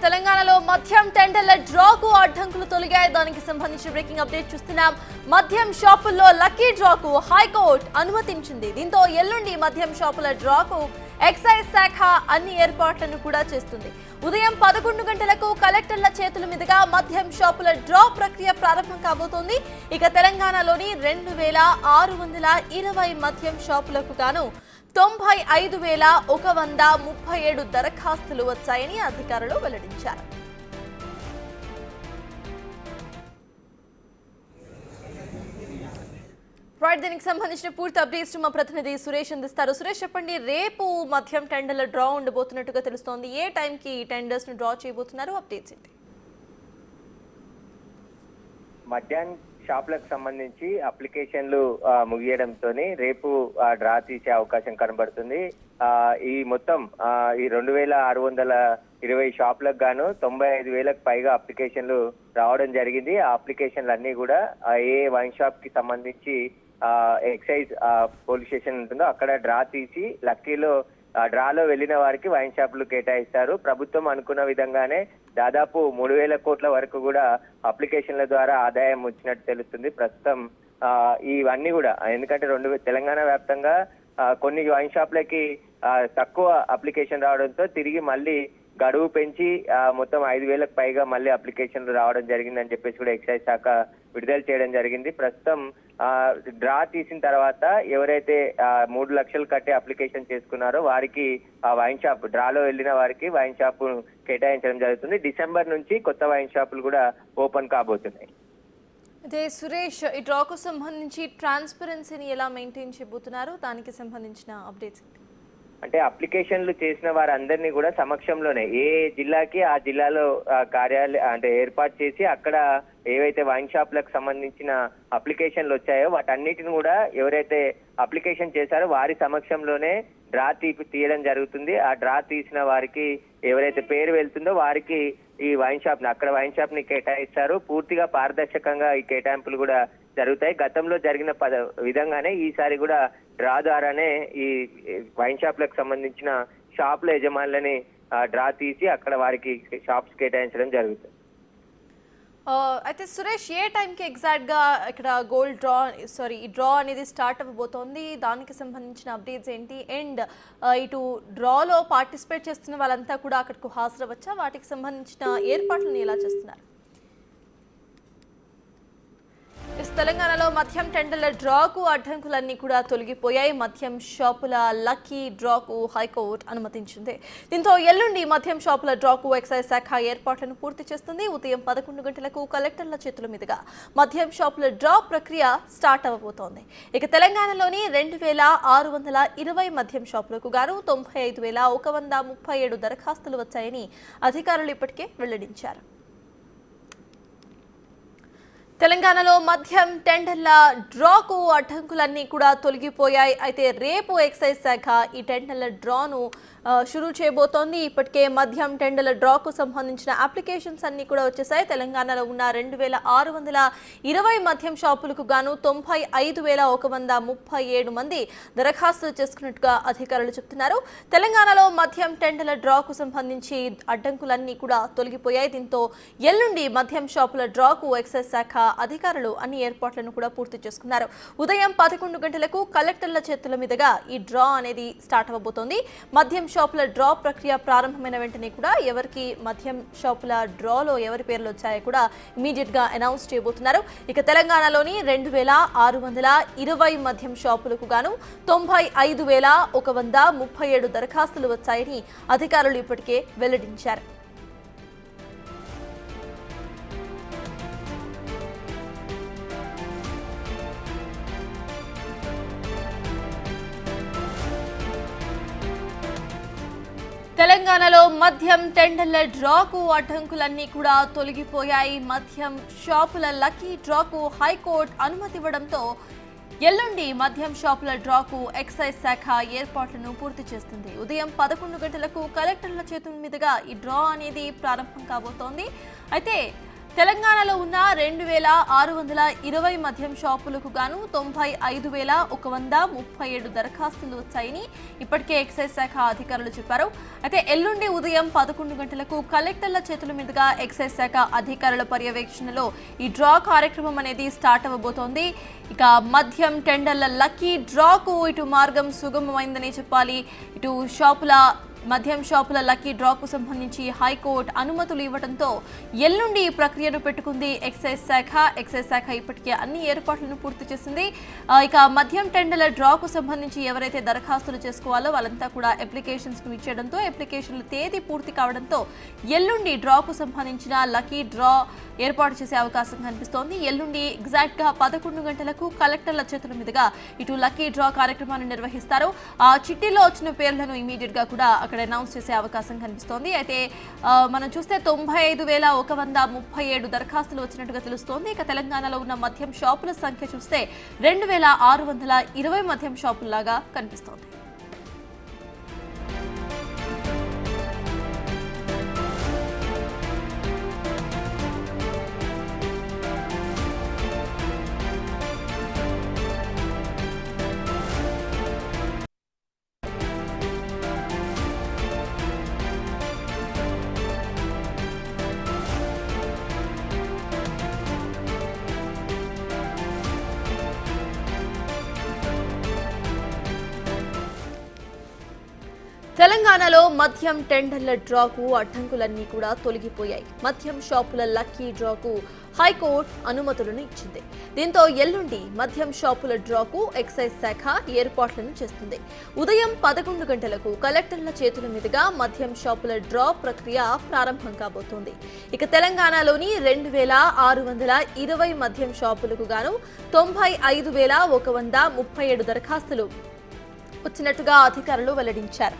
తెలంగాణలో మద్యం టెండర్ల డ్రాకు అడ్డంకులు తొలగాయి. దానికి సంబంధించిన బ్రేకింగ్ అప్డేట్ చూస్తున్నాం. మద్యం షాపుల్లో లక్కీ డ్రాకు హైకోర్టు అనుమతించింది. దీంతో ఎల్లుండి మద్యం షాపుల డ్రాకు ఎక్సైజ్ శాఖ అన్ని ఏర్పాట్లను కూడా చేస్తుంది. ఉదయం 11 గంటలకు కలెక్టర్ల చేతుల మీదుగా మద్యం షాపుల డ్రా ప్రక్రియ ప్రారంభం కాబోతోంది. ఇక తెలంగాణలోని 2620 మద్యం షాపులకు గాను 95,137 దరఖాస్తులు వచ్చాయని అధికారులు వెల్లడించారు. దీనికి సంబంధించిన పూర్తి అప్డేట్స్ మా ప్రతినిధి సురేష్ అందిస్తారు. సురేష్, చెప్పండి, రేపు మద్యం టెండర్ల డ్రా ఉండబోతున్నట్టుగా తెలుస్తోంది. ఏ టైంకి ఈ టెండర్స్ ను డ్రా చేయబోతున్నారు? అప్డేట్స్ ఏంటి? మద్యం షాపులకు సంబంధించి అప్లికేషన్లు ముగియడంతో రేపు డ్రా తీసే అవకాశం కనబడుతుంది. ఈ మొత్తం ఈ 2620 షాపులకు గాను 95,000కు పైగా అప్లికేషన్లు రావడం జరిగింది. ఆ అప్లికేషన్లు అన్ని కూడా ఏ వైన్ షాప్ కి సంబంధించి ఎక్సైజ్ పోలీస్ స్టేషన్ ఉంటుందో అక్కడ డ్రా తీసి లక్కీలో డ్రాలో వెళ్లిన వారికి వైన్ షాపులు కేటాయిస్తారు. ప్రభుత్వం అనుకున్న విధంగానే దాదాపు 3,000 కోట్ల వరకు కూడా అప్లికేషన్ల ద్వారా ఆదాయం వచ్చినట్టు తెలుస్తుంది. ప్రస్తుతం ఇవన్నీ కూడా ఎందుకంటే తెలంగాణ వ్యాప్తంగా కొన్ని వైన్ షాపులకి తక్కువ అప్లికేషన్ రావడంతో తిరిగి మళ్ళీ గడువు పెంచి మొత్తం 5,000కు పైగా మళ్ళీ అప్లికేషన్లు రావడం జరిగిందని చెప్పేసి కూడా ఎక్సైజ్ శాఖ విడుదల చేయడం జరిగింది. ప్రస్తుతం డ్రా తీసిన తర్వాత ఎవరైతే 3 లక్షలు కట్టి అప్లికేషన్ చేసుకున్నారో వారికి వైన్ షాప్ డ్రాలో వెళ్ళిన వారికి వైన్ షాప్ కేటాయించడం జరుగుతుంది. డిసెంబర్ నుంచి కొత్త వైన్ షాపులు కూడా ఓపెన్ కాబోతున్నాయి. అదే సురేష్, ఈ డ్రాకు సంబంధించి ట్రాన్స్పరెన్సీని ఎలా మెయింటైన్ చేయబోతున్నారు? దానికి సంబంధించిన అప్డేట్స్ అంటే అప్లికేషన్లు చేసిన వారందరినీ కూడా సమక్షంలోనే ఏ జిల్లాకి ఆ జిల్లాలో కార్యాలయం అంటే ఏర్పాటు చేసి అక్కడ ఏవైతే వైన్ షాపులకు సంబంధించిన అప్లికేషన్లు వచ్చాయో వాటన్నిటిని కూడా ఎవరైతే అప్లికేషన్ చేశారో వారి సమక్షంలోనే డ్రా తీయడం జరుగుతుంది. ఆ డ్రా తీసిన వారికి ఎవరైతే పేరు వెళ్తుందో వారికి ఈ వైన్ షాప్ అక్కడ వైన్ షాప్ ని కేటాయిస్తారు. పూర్తిగా పారదర్శకంగా ఈ కేటాయింపులు కూడా జరుగుతాయి. గతంలో జరిగిన విధంగానే ఈసారి కూడా డ్రా ద్వారానే ఈ వైన్ షాప్లకు సంబంధించిన షాపుల యజమానులని డ్రా తీసి అక్కడ వారికి షాప్స్ కేటాయించడం జరుగుతుంది. అయితే సురేష్, ఏ టైంకి ఎగ్జాక్ట్ గా ఇక్కడ ఈ డ్రా అనేది స్టార్ట్ అవ్వబోతోంది? దానికి సంబంధించిన అప్డేట్స్ ఏంటి? అండ్ ఇటు డ్రాలో పార్టిసిపేట్ చేస్తున్న వాళ్ళంతా కూడా అక్కడికి హాజరవచ్చా? వాటికి సంబంధించిన ఏర్పాట్లను ఎలా చేస్తున్నారు? తెలంగాణలో మద్యం టెండర్ల డ్రాకు అడ్డంకులన్నీ కూడా తొలగిపోయాయి. మద్యం షాపుల లక్కీ డ్రాకు హైకోర్టు అనుమతించింది. దీంతో ఎల్లుండి మద్యం షాపుల డ్రాకు ఎక్సైజ్ శాఖ ఏర్పాట్లను పూర్తి చేస్తుంది. ఉదయం 11 గంటలకు కలెక్టర్ల చేతుల మీదుగా మద్యం షాపుల డ్రా ప్రక్రియ స్టార్ట్ అవ్వబోతోంది. ఇక తెలంగాణలోని 2620 మద్యం షాపులకు గాను 95,137 దరఖాస్తులు వచ్చాయని అధికారులు ఇప్పటికే వెల్లడించారు. తెలంగాణలో మద్యం టెండర్ల డ్రాకు అడ్డంకులన్నీ కూడా తొలగిపోయాయి. అయితే రేపు ఎక్సైజ్ శాఖ ఈ టెండర్ల డ్రాను షురూ చేయబోతోంది. ఇప్పటికే మద్యం టెండర్ల డ్రాకు సంబంధించిన అప్లికేషన్స్ అన్ని కూడా వచ్చేసాయి. తెలంగాణలో ఉన్న 2620 మద్యం షాపులకు గాను 95,137 మంది దరఖాస్తులు చేసుకున్నట్టుగా అధికారులు చెప్తున్నారు. తెలంగాణలో మద్యం టెండర్ల డ్రాకు సంబంధించి అడ్డంకులన్నీ కూడా తొలగిపోయాయి. దీంతో ఎల్లుండి మద్యం షాపుల డ్రాకు ఎక్సైజ్ శాఖ అధికారులు అన్ని ఏర్పాట్లను కూడా పూర్తి చేసుకున్నారు. ఉదయం 11 గంటలకు కలెక్టర్ల చేతుల మీదుగా ఈ డ్రా అనేది స్టార్ట్ అవ్వబోతోంది. మద్యం షాపుల డ్రా ప్రక్రియ ప్రారంభమైన వెంటనే కూడా ఎవరికి మద్యం షాపుల డ్రాలో ఎవరి పేర్లు వచ్చాయో కూడా ఇమీడియట్ గా అనౌన్స్ చేయబోతున్నారు. ఇక తెలంగాణలోని 2620 మద్యం షాపులకు గాను 95,137 దరఖాస్తులు వచ్చాయని అధికారులు ఇప్పటికే వెల్లడించారు. తెలంగాణలో మద్యం టెండర్ల డ్రాకు అడ్డంకులన్నీ కూడా తొలగిపోయాయి. మద్యం షాపుల లక్కీ డ్రాకు హైకోర్టు అనుమతి ఇవ్వడంతో ఎల్లుండి మద్యం షాపుల డ్రాకు ఎక్సైజ్ శాఖ ఏర్పాట్లను పూర్తి చేస్తుంది. ఉదయం 11 గంటలకు కలెక్టర్ల చేతుల మీదుగా ఈ డ్రా అనేది ప్రారంభం కాబోతోంది. అయితే తెలంగాణలో ఉన్న 2,620 మద్యం షాపులకు గాను 95,137 దరఖాస్తులు వచ్చాయని ఇప్పటికే ఎక్సైజ్ శాఖ అధికారులు చెప్పారు. అయితే ఎల్లుండి ఉదయం 11 గంటలకు కలెక్టర్ల చేతుల మీదుగా ఎక్సైజ్ శాఖ అధికారుల పర్యవేక్షణలో ఈ డ్రా కార్యక్రమం అనేది స్టార్ట్ అవ్వబోతోంది. ఇక మద్యం టెండర్ల లక్కీ డ్రాకు ఇటు మార్గం సుగమమైందని చెప్పాలి. ఇటు మద్యం షాపుల లక్కీ డ్రాకు సంబంధించి హైకోర్టు అనుమతులు ఇవ్వడంతో ఎల్లుండి ఈ ప్రక్రియను పెట్టుకుంది ఎక్సైజ్ శాఖ. ఎక్సైజ్ శాఖ ఇప్పటికే అన్ని ఏర్పాట్లను పూర్తి చేసింది. ఇక మద్యం టెండర్ల డ్రాకు సంబంధించి ఎవరైతే దరఖాస్తులు చేసుకోవాలో వాళ్ళంతా కూడా అప్లికేషన్స్ ను ఇచ్చేయడంతో అప్లికేషన్ల తేదీ పూర్తి కావడంతో ఎల్లుండి డ్రాకు సంబంధించిన లక్కీ డ్రా ఏర్పాటు చేసే అవకాశం కనిపిస్తోంది. ఎల్లుండి ఎగ్జాక్ట్ గా 11 గంటలకు కలెక్టర్ల చేతుల మీదుగా ఇటు లక్కీ డ్రా కార్యక్రమాన్ని నిర్వహిస్తారు. ఆ చిట్టీలో వచ్చిన పేర్లను ఇమీడియట్ గా కూడా అక్కడ అనౌన్స్ చేసే అవకాశం కనిపిస్తోంది. అయితే మనం చూస్తే 95,137 దరఖాస్తులు వచ్చినట్టుగా తెలుస్తోంది. ఇక తెలంగాణలో ఉన్న మద్యం షాపుల సంఖ్య చూస్తే 2,620 మద్యం షాపుల్లాగా కనిపిస్తోంది. తెలంగాణలో మద్యం టెండర్ల డ్రాకు అడ్డంకులన్నీ కూడా తొలగిపోయాయి. మద్యం షాపుల లక్కీ డ్రాకు హైకోర్టు అనుమతులను ఇచ్చింది. దీంతో ఎల్లుండి మద్యం షాపుల డ్రాకు ఎక్సైజ్ శాఖ ఏర్పాట్లను చేస్తుంది. ఉదయం 11 గంటలకు కలెక్టర్ల చేతుల మీదుగా మద్యం షాపుల డ్రా ప్రక్రియ ప్రారంభం కాబోతోంది. ఇక తెలంగాణలోని 2,620 మద్యం షాపులకు గాను 95,137 దరఖాస్తులు వచ్చినట్టుగా అధికారులు వెల్లడించారు.